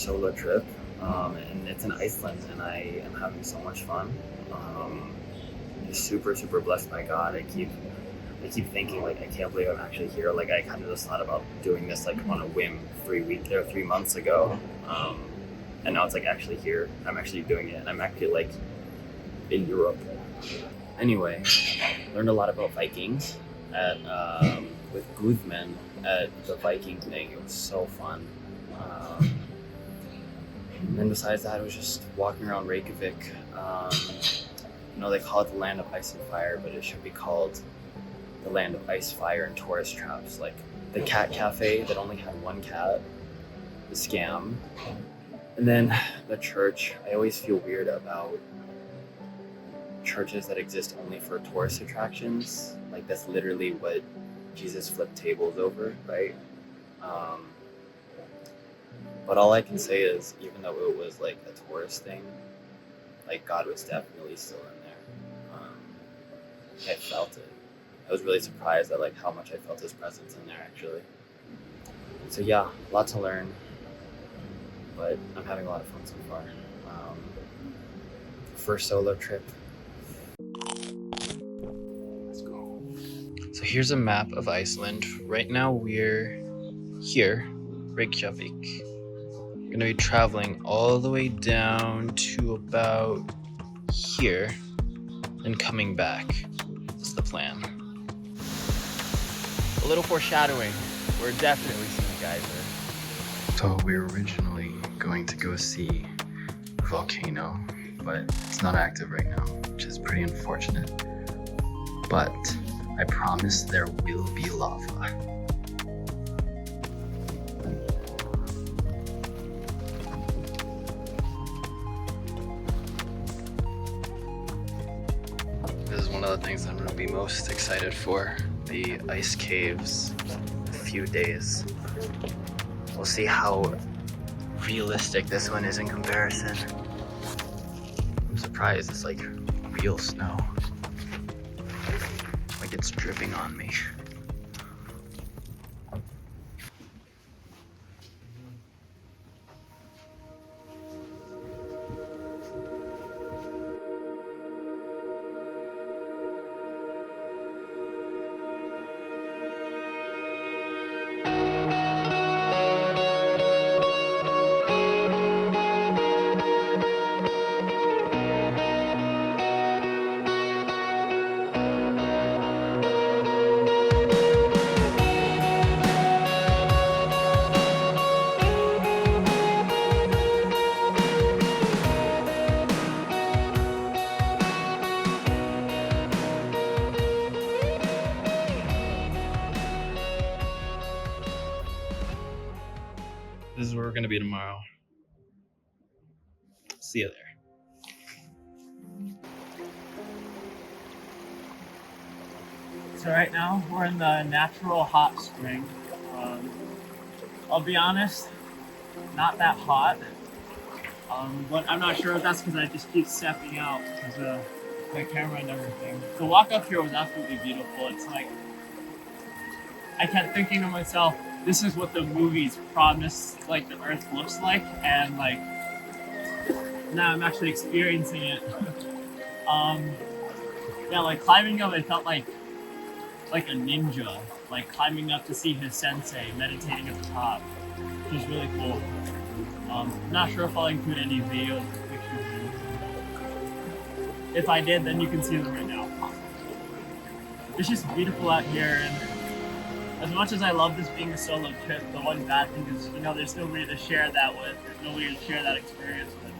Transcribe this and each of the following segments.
first solo trip, and it's in Iceland, and I am having so much fun. Super super blessed by God. I keep thinking like I can't believe I'm actually here. Like I kind of just thought about doing this like on a whim 3 months ago, and now it's like actually here. I'm actually doing it, and I'm actually like in Europe. Anyway, learned a lot about Vikings at with Guzman at the Viking thing. It was so fun. And then besides that, it was just walking around Reykjavik. They call it the land of ice and fire, but it should be called the land of ice, fire, and tourist traps. Like the cat cafe that only had one cat, the scam. And then the church. I always feel weird about churches that exist only for tourist attractions. Like that's literally what Jesus flipped tables over, right? But all I can say is, even though it was like a tourist thing, like God was definitely still in there. I felt it. I was really surprised at like how much I felt his presence in there actually. So yeah, a lot to learn, but I'm having a lot of fun so far. First solo trip. Let's go. So here's a map of Iceland. Right now we're here, Reykjavik. We're gonna be traveling all the way down to about here and coming back. That's the plan. A little foreshadowing. We're definitely seeing a geyser. So we were originally going to go see a volcano, but it's not active right now, which is pretty unfortunate. But I promise there will be lava. This is one of the things I'm going to be most excited for, the ice caves, a few days. We'll see how realistic this one is in comparison. I'm surprised it's like real snow. Like it's dripping on me. This is where we're going to be tomorrow. See you there. So right now we're in the natural hot spring. I'll be honest, not that hot. But I'm not sure if that's because I just keep stepping out because of my camera and everything. The walk up here was absolutely beautiful. It's like I kept thinking to myself, this is what the movies promise like the Earth looks like, and like now I'm actually experiencing it. Yeah, like climbing up, I felt like a ninja, like climbing up to see his sensei meditating at the top, which was really cool. Not sure if I'll include any videos or pictures or anything. If I did, then you can see them right now. It's just beautiful out here, and as much as I love this being a solo trip, the one bad thing is, there's nobody to share that with. There's nobody to share that experience with.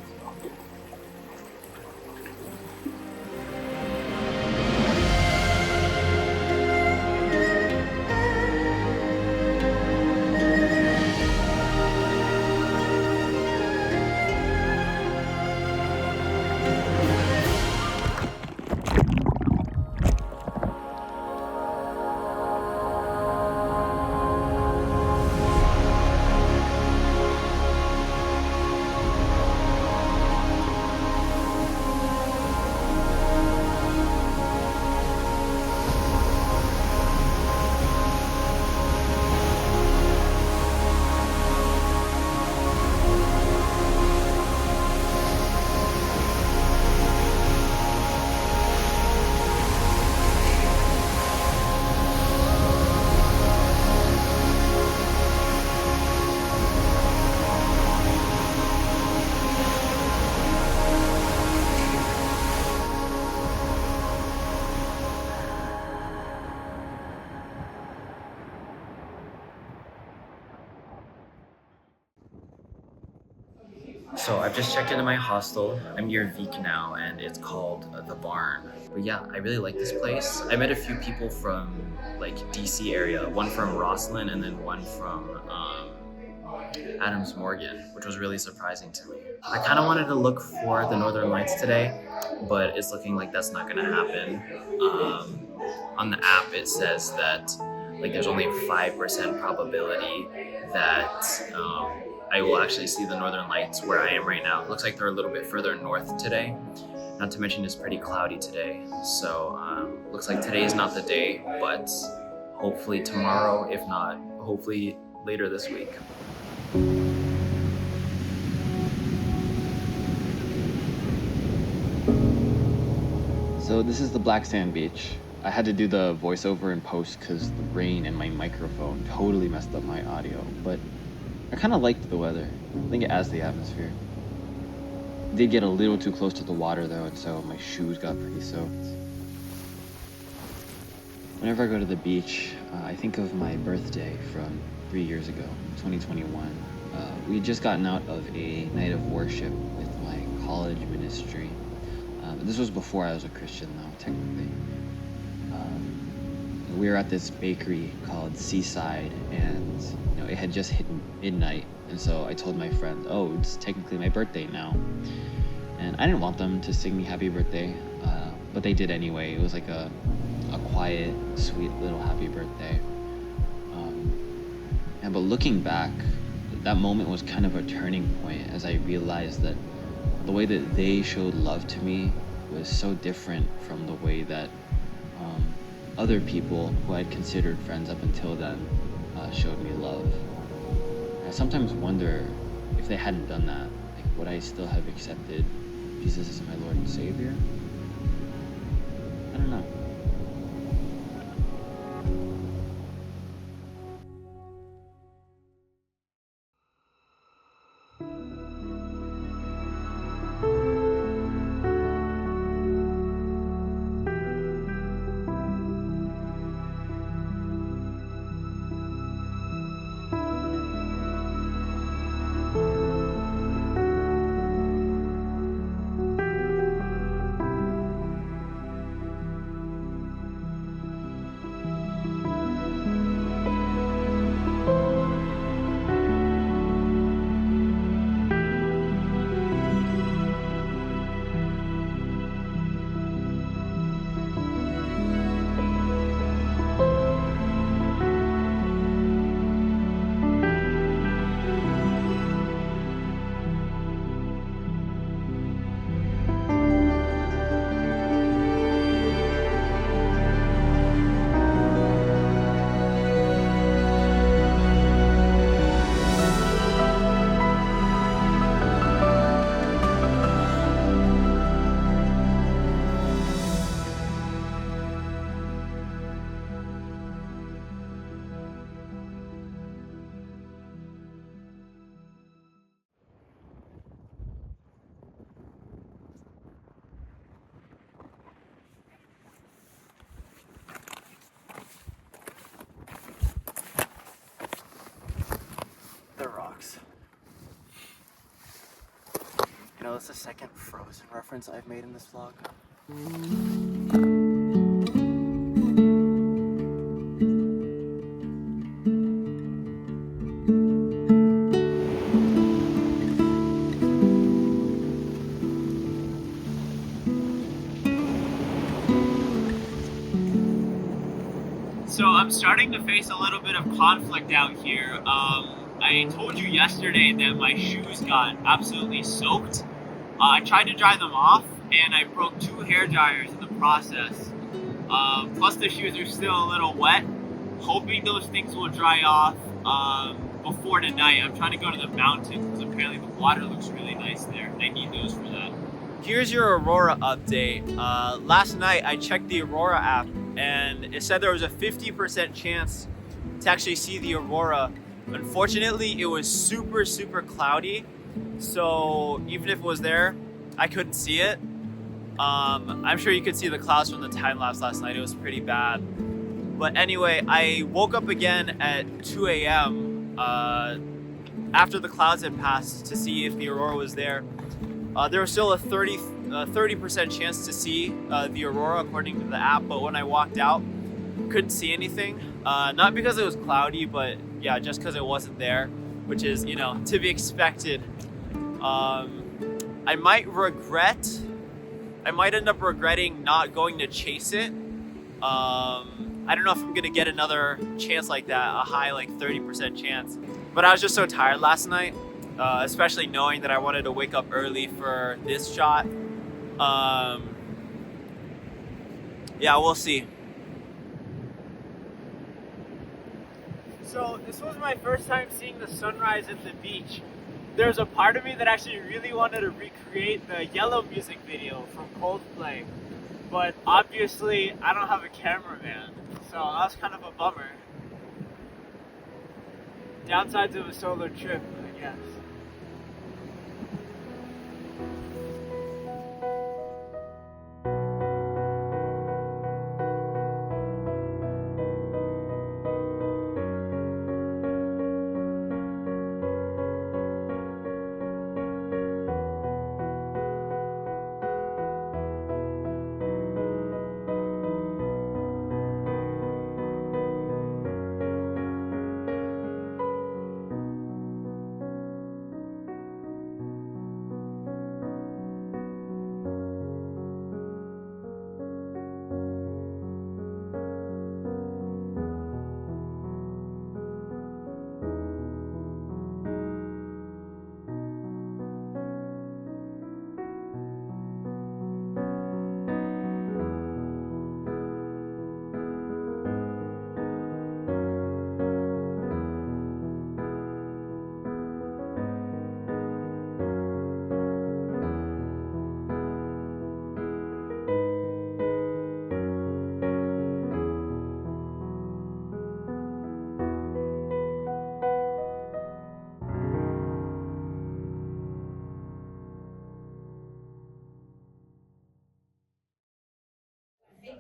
So I've just checked into my hostel. I'm near Viking now, and it's called The Barn. But yeah, I really like this place. I met a few people from like DC area, one from Rosslyn and then one from Adams Morgan, which was really surprising to me. I kind of wanted to look for the Northern Lights today, but it's looking like that's not gonna happen. On the app, it says that like there's only a 5% probability that I will actually see the Northern Lights where I am right now. It looks like they're a little bit further north today. Not to mention it's pretty cloudy today. So looks like today is not the day, but hopefully tomorrow, if not, hopefully later this week. So this is the black sand beach. I had to do the voiceover in post because the rain and my microphone totally messed up my audio, but I kind of liked the weather. I think it adds to the atmosphere. Did get a little too close to the water though, and so my shoes got pretty soaked. Whenever I go to the beach, I think of my birthday from 3 years ago, 2021. We had just gotten out of a night of worship with my college ministry. This was before I was a Christian though, technically. We were at this bakery called Seaside, and it had just hit midnight, and so I told my friend, oh, it's technically my birthday now. And I didn't want them to sing me happy birthday, but they did anyway. It was like a quiet, sweet little happy birthday. But looking back, that moment was kind of a turning point as I realized that the way that they showed love to me was so different from the way that other people who I'd considered friends up until then showed me love. I sometimes wonder if they hadn't done that, like, would I still have accepted Jesus as my Lord and Savior? I don't know. The rocks. That's the second Frozen reference I've made in this vlog. So I'm starting to face a little bit of conflict out here. I told you yesterday that my shoes got absolutely soaked. I tried to dry them off, and I broke 2 hair dryers in the process. Plus the shoes are still a little wet. Hoping those things will dry off before tonight. I'm trying to go to the mountain because apparently the water looks really nice there. I need those for that. Here's your Aurora update. Last night I checked the Aurora app, and it said there was a 50% chance to actually see the Aurora. Unfortunately, it was super cloudy, so even if it was there, I couldn't see it. I'm sure you could see the clouds from the time lapse last night. It was pretty bad. But anyway, I woke up again at 2 a.m. after the clouds had passed to see if the aurora was there. There was still a 30% chance to see the aurora according to the app, but when I walked out, couldn't see anything. Not because it was cloudy, but yeah, just because it wasn't there, which is, you know, to be expected. I might end up regretting not going to chase it. I don't know if I'm gonna get another chance like that, a high like 30% chance. But I was just so tired last night, especially knowing that I wanted to wake up early for this shot. Yeah, we'll see. So this was my first time seeing the sunrise at the beach. There's a part of me that actually really wanted to recreate the Yellow music video from Coldplay, but obviously I don't have a cameraman, so that was kind of a bummer. Downsides of a solo trip, I guess.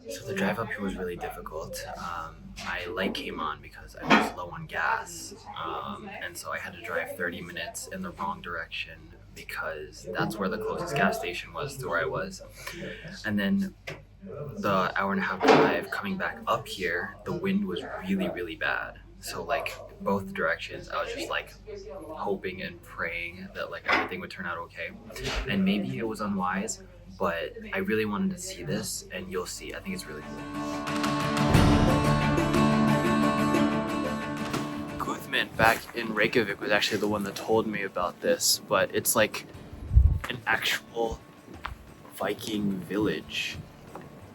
So the drive up here was really difficult. My light came on because I was low on gas, and so I had to drive 30 minutes in the wrong direction because that's where the closest gas station was to where I was. And then the hour and a half drive coming back up here, the wind was really, really bad. So like both directions, I was just like hoping and praying that like everything would turn out okay. And maybe it was unwise, but I really wanted to see this, and you'll see. I think it's really cool. Guthman back in Reykjavik was actually the one that told me about this, but it's like an actual Viking village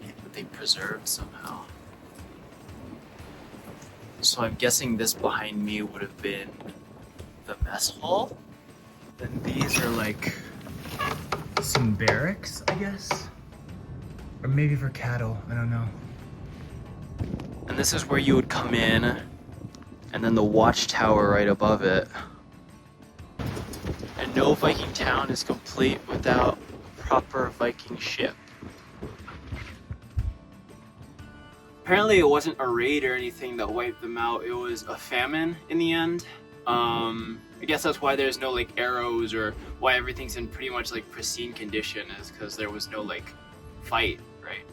that they preserved somehow. So I'm guessing this behind me would have been the mess hall. Then these are like some barracks, I guess, or maybe for cattle, I don't know. And this is where you would come in, and then the watchtower right above it. And no Viking town is complete without a proper Viking ship. Apparently it wasn't a raid or anything that wiped them out, it was a famine in the end. I guess that's why there's no like arrows, or why everything's in pretty much like pristine condition, is because there was no like fight, right?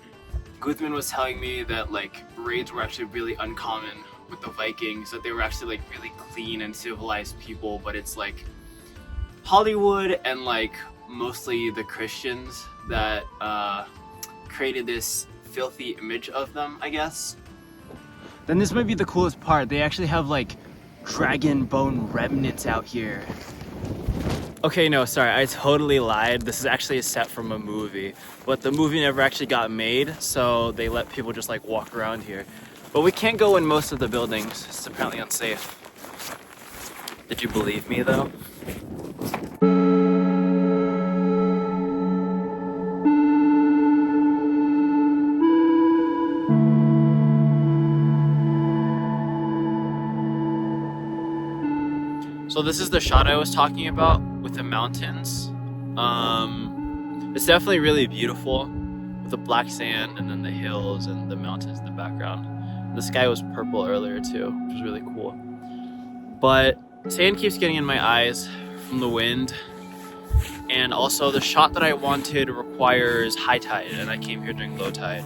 Guthman was telling me that like raids were actually really uncommon with the Vikings, that they were actually like really clean and civilized people, but it's like Hollywood and like mostly the Christians that created this filthy image of them, I guess. Then this might be the coolest part. They actually have like dragon bone remnants out here. Okay, no, sorry, I totally lied. This is actually a set from a movie, but the movie never actually got made, so they let people just like walk around here. But we can't go in most of the buildings. It's apparently unsafe. Did you believe me though? So this is the shot I was talking about with the mountains. It's definitely really beautiful with the black sand and then the hills and the mountains in the background. The sky was purple earlier too, which was really cool. But Sand keeps getting in my eyes from the wind, and also the shot that I wanted requires high tide, and I came here during low tide,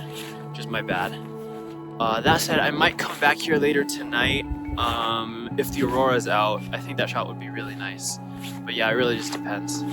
which is my bad. That said, I might come back here later tonight if the aurora's out. I think that shot would be really nice. But yeah, it really just depends.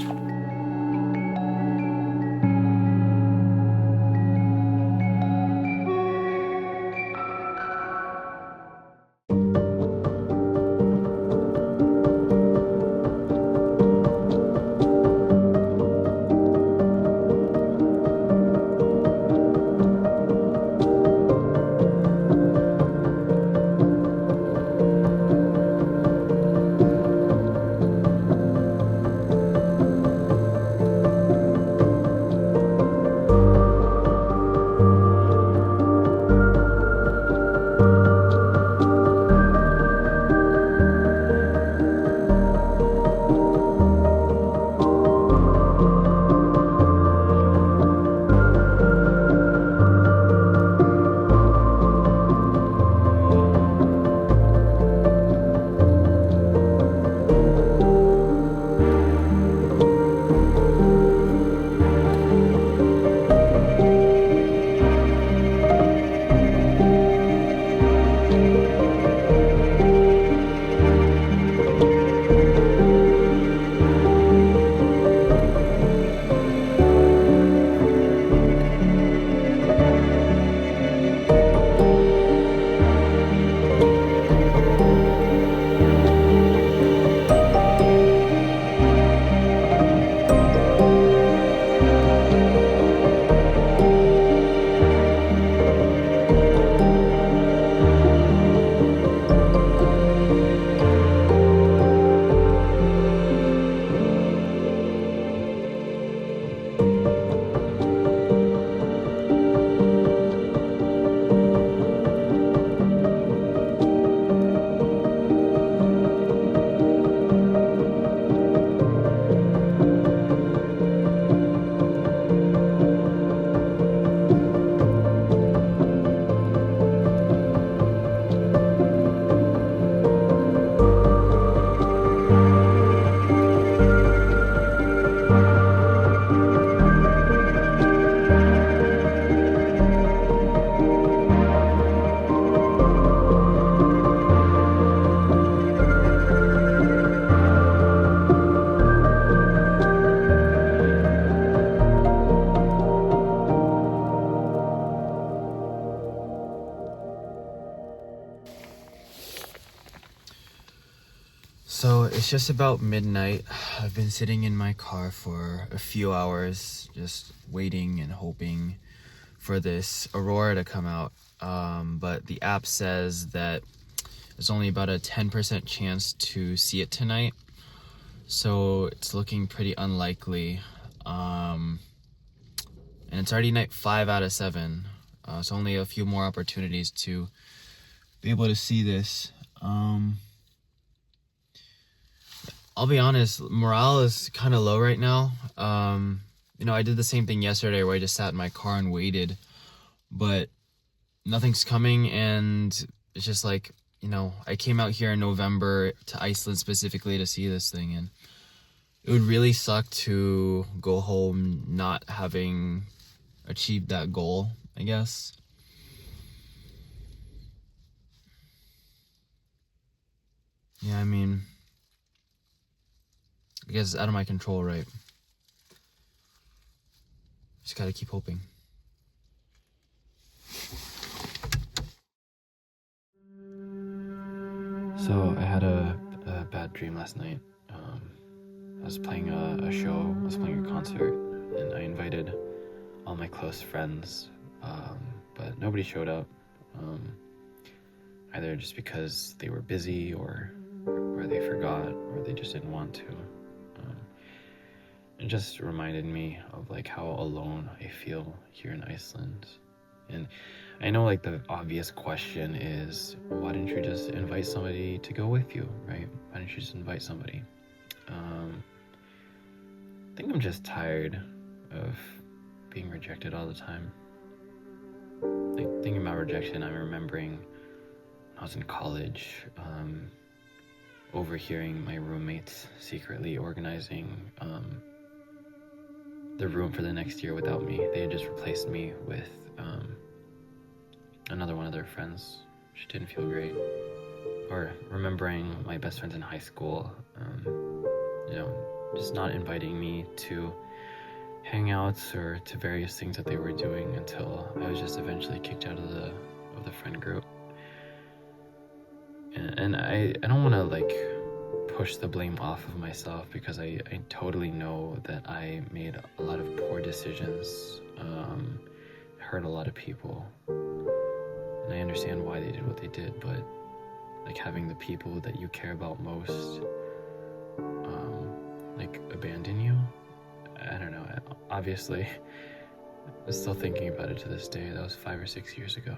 So it's just about midnight. I've been sitting in my car for a few hours, just waiting and hoping for this aurora to come out. But the app says that there's only about a 10% chance to see it tonight. So it's looking pretty unlikely. And it's already night 5 out of 7. So only a few more opportunities to be able to see this. I'll be honest, morale is kind of low right now. I did the same thing yesterday where I just sat in my car and waited, but nothing's coming, and it's just like, I came out here in November to Iceland specifically to see this thing, and it would really suck to go home not having achieved that goal, I guess. Yeah, I guess it's out of my control, right? Just gotta keep hoping. So I had a bad dream last night. I was playing a show, I was playing a concert, and I invited all my close friends, but nobody showed up. Either just because they were busy or they forgot or they just didn't want to. It just reminded me of how alone I feel here in Iceland. And I know the obvious question is, why didn't you just invite somebody to go with you, right? Why didn't you just invite somebody? I think I'm just tired of being rejected all the time. Thinking about rejection, I'm remembering when I was in college, overhearing my roommates secretly organizing the room for the next year without me. They had just replaced me with another one of their friends. She didn't feel great. Or remembering my best friends in high school, just not inviting me to hangouts or to various things that they were doing until I was just eventually kicked out of the friend group. And I don't want to push the blame off of myself, because I totally know that I made a lot of poor decisions, hurt a lot of people, and I understand why they did what they did, but having the people that you care about most abandon you, I don't know. Obviously, I'm still thinking about it to this day. That was 5 or 6 years ago.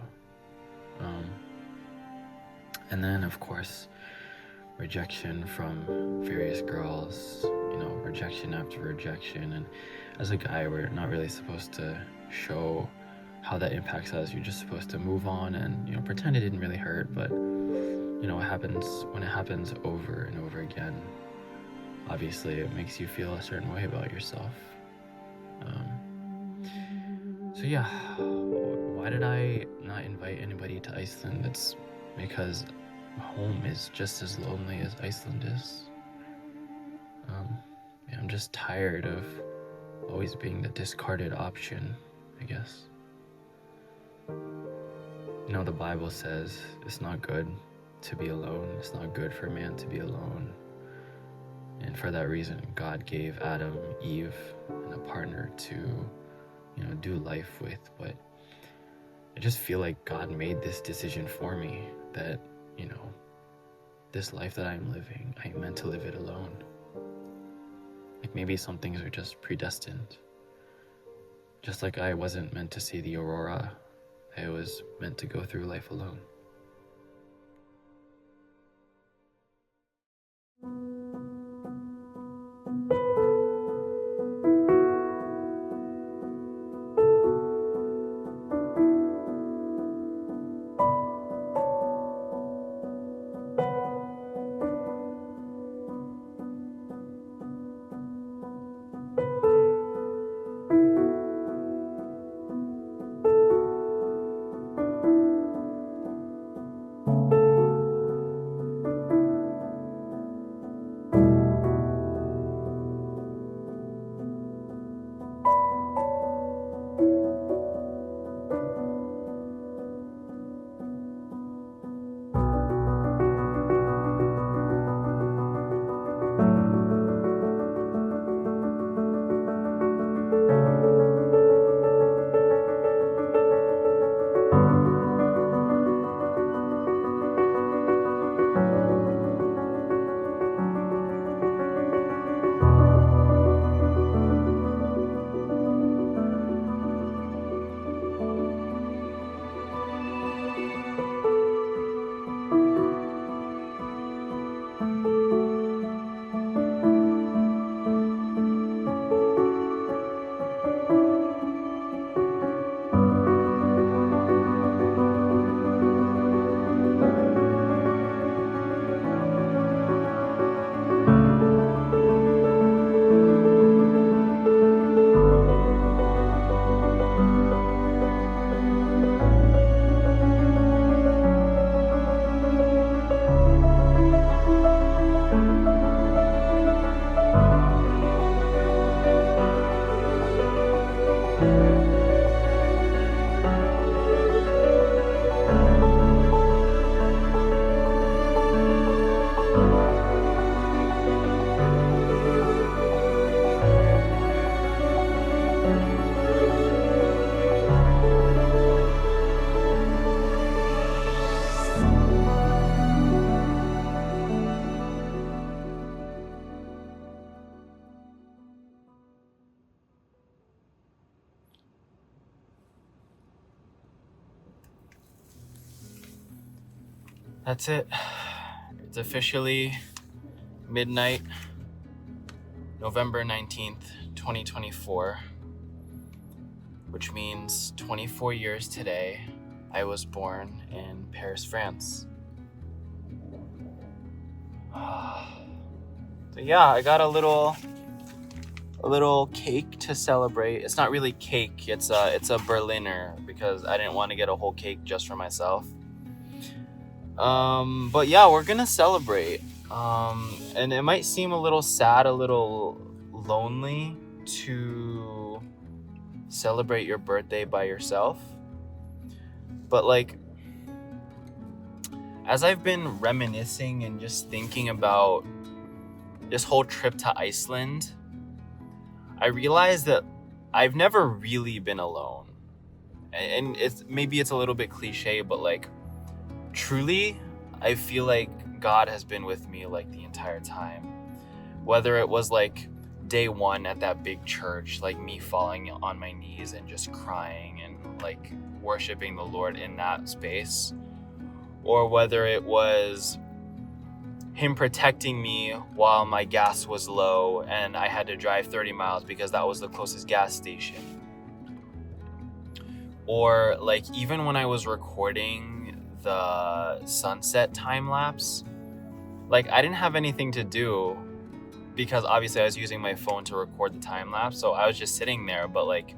And then, of course, rejection from various girls, rejection after rejection. And as a guy, we're not really supposed to show how that impacts us. You're just supposed to move on and, pretend it didn't really hurt. But, what happens when it happens over and over again, obviously it makes you feel a certain way about yourself. So yeah, why did I not invite anybody to Iceland? It's because home is just as lonely as Iceland is. I'm just tired of always being the discarded option, I guess. The Bible says it's not good to be alone. It's not good for man to be alone. And for that reason, God gave Adam, Eve, and a partner to, do life with. But I just feel like God made this decision for me, that, this life that I'm living, I'm meant to live it alone. Maybe some things are just predestined. Just like I wasn't meant to see the aurora, I was meant to go through life alone. That's it. It's officially midnight, November 19th, 2024, which means 24 years today, I was born in Paris, France. So yeah, I got a little cake to celebrate. It's not really cake. It's a Berliner because I didn't want to get a whole cake just for myself. But yeah, we're gonna celebrate. And it might seem a little sad, a little lonely to celebrate your birthday by yourself. But like, as I've been reminiscing and just thinking about this whole trip to Iceland, I realized that I've never really been alone. And maybe it's a little bit cliche, but like, truly, I feel like God has been with me like the entire time. Whether it was like day one at that big church, like me falling on my knees and just crying and like worshiping the Lord in that space, or whether it was him protecting me while my gas was low and I had to drive 30 miles because that was the closest gas station. Or like even when I was recording the sunset time lapse, like I didn't have anything to do because obviously I was using my phone to record the time lapse, so I was just sitting there, but like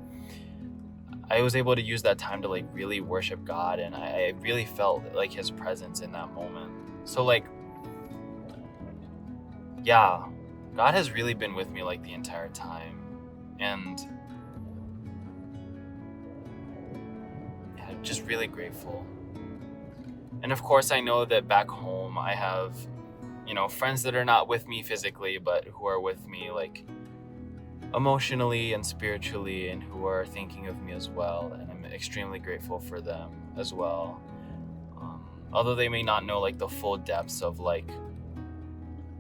I was able to use that time to like really worship God, and I really felt like his presence in that moment. So like, yeah, God has really been with me like the entire time, and yeah, just really grateful. And of course, I know that back home I have, you know, friends that are not with me physically, but who are with me like emotionally and spiritually, and who are thinking of me as well. And I'm extremely grateful for them as well. Although they may not know like the full depths of like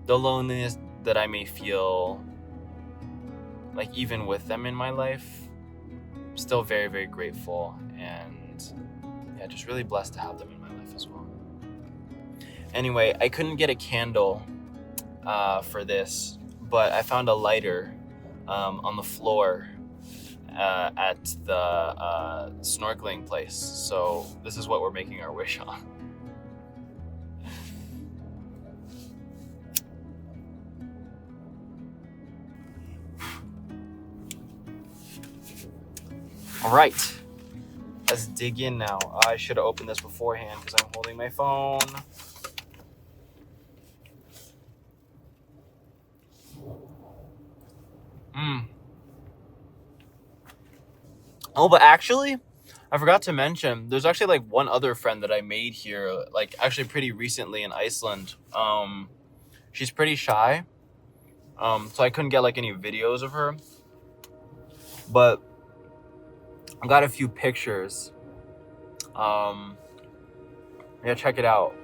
the loneliness that I may feel, like even with them in my life, I'm still very, very grateful, and yeah, just really blessed to have them in my life as well. Anyway, I couldn't get a candle for this, but I found a lighter on the floor at the snorkeling place. So this is what we're making our wish on. All right, let's dig in now. I should have opened this beforehand because I'm holding my phone. Oh, but actually, I forgot to mention, there's actually like one other friend that I made here, like actually pretty recently in Iceland. She's pretty shy, so I couldn't get like any videos of her, but I got a few pictures. Yeah, check it out.